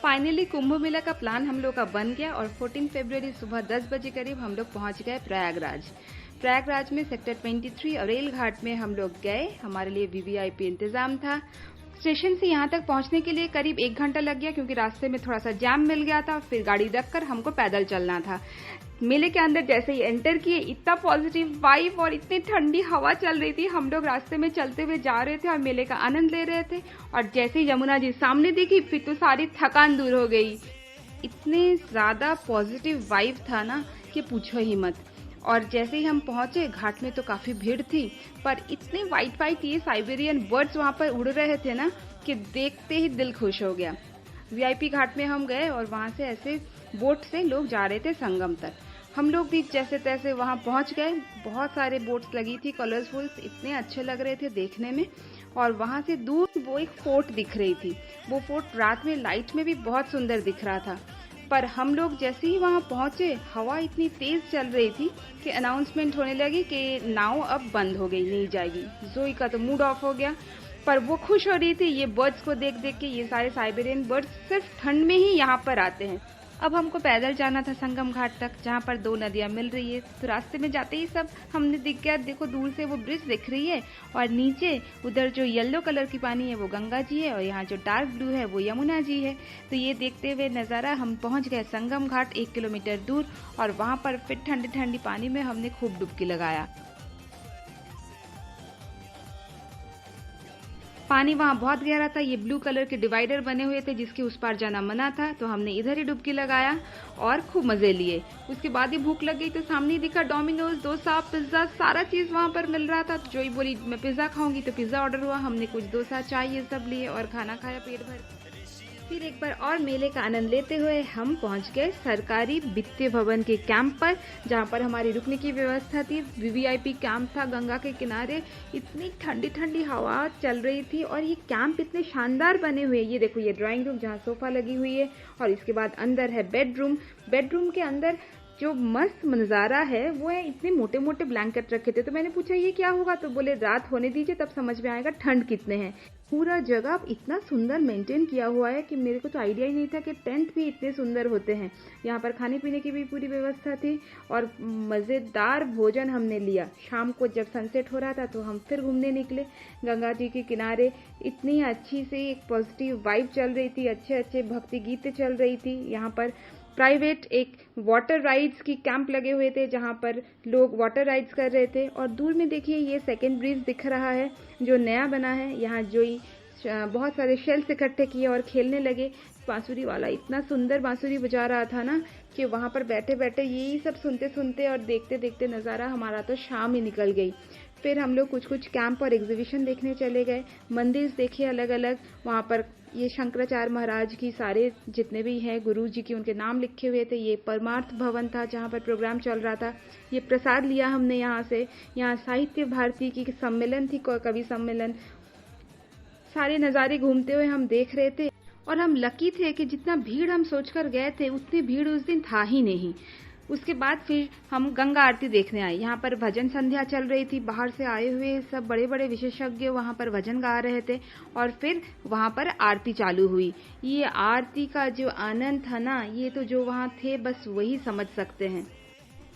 Finally Kumbh Mela का plan हम लोग का बन गया और 14 फरवरी सुबह 10 बजे करीब हम लोग पहुंच गए प्रयागराज। प्रयागराज में सेक्टर 23 और रेल घाट में हम लोग गए। हमारे लिए वीवीआईपी इंतजाम था। स्टेशन से यहाँ तक पहुँचने के लिए करीब 1 घंटा लग गया क्योंकि रास्ते में थोड़ा सा जाम मिल गया था। फिर गाड़ी रखकर हमको पैदल चलना था। मेले के अंदर जैसे ही एंटर किए इतना पॉजिटिव वाइब और इतनी ठंडी हवा चल रही थी। हम लोग रास्ते में चलते हुए जा रहे थे और मेले का आनंद ले रहे थे और जैसे ही यमुना जी सामने दिखी फिर तो सारी थकान दूर हो गई। इतने ज्यादा पॉजिटिव वाइब था ना कि पूछो ही मत। और जैसे ही हम पहुंचे घाट में तो काफी भीड़ थी, पर इतने वाइट ये साइबेरियन बर्ड्स वहां पर उड़ रहे थे ना कि देखते ही दिल खुश हो गया। वीआईपी घाट में हम गए और वहां से ऐसे बोट से लोग जा रहे थे संगम तक। हम लोग भी जैसे तैसे वहां पहुंच गए। बहुत सारे बोट्स लगी थी, कलरफुल, इतने अच्छे लग रहे थे देखने में। और वहां से दूर वो एक फोर्ट दिख रही थी। वो फोर्ट रात में लाइट में भी बहुत सुंदर दिख रहा था। पर हम लोग जैसे ही वहां पहुंचे हवा इतनी तेज चल रही थी कि अनाउंसमेंट होने लगी कि नाव अब बंद हो गई, नहीं जाएगी। जोई का तो मूड ऑफ हो गया, पर वो खुश हो रही थी ये बर्ड्स को देख देख के। ये सारे साइबेरियन बर्ड्स सिर्फ ठंड में ही यहाँ पर आते हैं। अब हमको पैदल जाना था संगम घाट तक, जहाँ पर 2 नदियाँ मिल रही है। तो रास्ते में जाते ही सब हमने दिख गया, देखो दूर से वो ब्रिज दिख रही है और नीचे उधर जो येलो कलर की पानी है वो गंगा जी है और यहाँ जो डार्क ब्लू है वो यमुना जी है। तो ये देखते हुए नज़ारा हम पहुँच गए संगम घाट 1 किलोमीटर दूर और वहाँ पर फिर ठंडी ठंडी पानी में हमने खूब डुबकी लगाया। पानी वहाँ बहुत गहरा था। ये ब्लू कलर के डिवाइडर बने हुए थे जिसके उस पार जाना मना था, तो हमने इधर ही डुबकी लगाया और खूब मजे लिए। उसके बाद ही भूख लग गई तो सामने दिखा डोमिनोज, डोसा, पिज्जा, सारा चीज वहाँ पर मिल रहा था। तो जोई बोली मैं पिज्जा खाऊंगी, तो पिज्जा ऑर्डर हुआ। हमने कुछ डोसा, चाय ये सब लिए और खाना खाया पेट भर। फिर एक बार और मेले का आनंद लेते हुए हम पहुंच गए सरकारी वित्तीय भवन के कैंप पर, जहां पर हमारी रुकने की व्यवस्था थी। वीवीआईपी कैंप था गंगा के किनारे। इतनी ठंडी ठंडी हवा चल रही थी और ये कैंप इतने शानदार बने हुए। ये देखो, ये ड्राइंग रूम जहाँ सोफा लगी हुई है और इसके बाद अंदर है बेडरूम। बेडरूम के अंदर जो मस्त नज़ारा है वो है, इतने मोटे मोटे ब्लैंकेट रखे थे। तो मैंने पूछा ये क्या होगा, तो बोले रात होने दीजिए तब समझ में आएगा ठंड कितने हैं। पूरा जगह इतना सुंदर मेंटेन किया हुआ है कि मेरे को तो आइडिया ही नहीं था कि टेंट भी इतने सुंदर होते हैं। यहाँ पर खाने पीने की भी पूरी व्यवस्था थी और मज़ेदार भोजन हमने लिया। शाम को जब सनसेट हो रहा था तो हम फिर घूमने निकले गंगा जी के किनारे। इतनी अच्छी से एक पॉजिटिव वाइब चल रही थी, अच्छे अच्छे भक्ति गीत चल रही थी। यहाँ पर प्राइवेट एक वाटर राइड्स की कैंप लगे हुए थे जहां पर लोग वाटर राइड्स कर रहे थे। और दूर में देखिए ये सेकंड ब्रिज दिख रहा है जो नया बना है। यहाँ जो बहुत सारे शेल्स इकट्ठे किए और खेलने लगे। बांसुरी वाला इतना सुंदर बांसुरी बजा रहा था ना कि वहां पर बैठे बैठे यही सब सुनते सुनते और देखते देखते नज़ारा हमारा तो शाम ही निकल गई। फिर हम लोग कुछ कैंप और एग्जीबिशन देखने चले गए। मंदिर देखे अलग अलग। वहाँ पर ये शंकराचार्य महाराज की सारे जितने भी हैं गुरु जी की उनके नाम लिखे हुए थे। ये परमार्थ भवन था जहाँ पर प्रोग्राम चल रहा था। ये प्रसाद लिया हमने यहाँ से। यहाँ साहित्य भारती की सम्मेलन थी, कवि सम्मेलन। सारे नज़ारे घूमते हुए हम देख रहे थे और हम लकी थे कि जितना भीड़ हम सोचकर गए थे उतनी भीड़ उस दिन था ही नहीं। उसके बाद फिर हम गंगा आरती देखने आए। यहाँ पर भजन संध्या चल रही थी। बाहर से आए हुए सब बड़े बड़े विशेषज्ञ वहाँ पर भजन गा रहे थे और फिर वहाँ पर आरती चालू हुई। ये आरती का जो आनंद था ना, ये तो जो वहाँ थे बस वही समझ सकते हैं।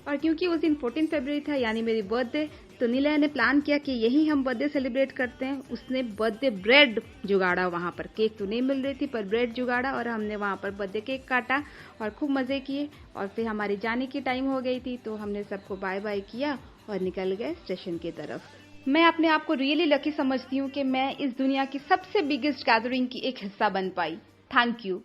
और क्योंकि उस दिन 14 फरवरी था यानी मेरी बर्थडे, तो निलय ने प्लान किया कि यही हम बर्थडे सेलिब्रेट करते हैं। उसने बर्थडे ब्रेड जुगाड़ा वहाँ पर। केक तो नहीं मिल रही थी पर ब्रेड जुगाड़ा और हमने वहाँ पर बर्थडे केक काटा और खूब मज़े किए। और फिर हमारी जाने की टाइम हो गई थी तो हमने सबको बाय बाय किया और निकल गए स्टेशन की तरफ। मैं अपने आप को रियली लकी समझती हूँ कि मैं इस दुनिया की सबसे बिगेस्ट गैदरिंग की एक हिस्सा बन पाई। Thank you.